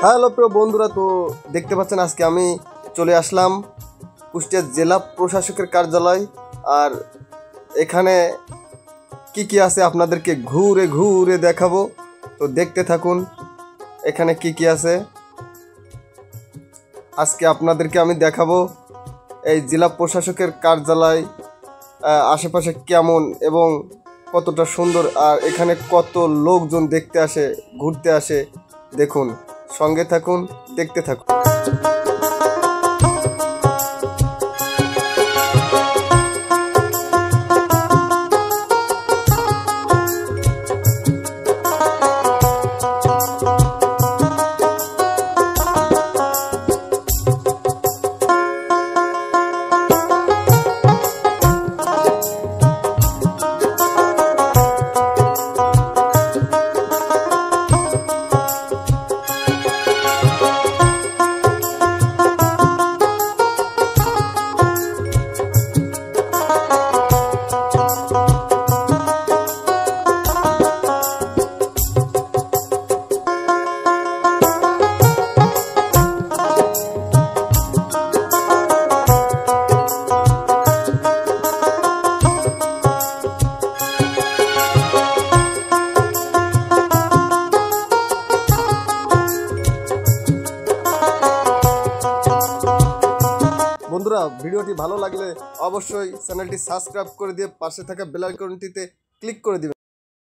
Hello প্রিয় বন্ধুরা, তো দেখতে পাচ্ছেন আজকে আমি চলে আসলাম কুষ্টিয়া জেলা প্রশাসকের কার্যালয়। আর এখানে কি কি আছে আপনাদেরকে ঘুরে ঘুরে দেখাবো, তো দেখতে থাকুন এখানে কি কি আছে। আজকে আপনাদেরকে আমি দেখাবো এই জেলা প্রশাসকের কার্যালয় আশেপাশে কেমন এবং কতটা সুন্দর, আর এখানে কত লোকজন দেখতে আসে, ঘুরতে আসে। দেখুন, সঙ্গে থাকুন, দেখতে থাকুন। বন্ধুরা, ভিডিওটি ভালো লাগলে অবশ্যই চ্যানেলটি সাবস্ক্রাইব করে দিয়ে পাশে থাকা বেল আইকনটিতে ক্লিক করে দিবেন।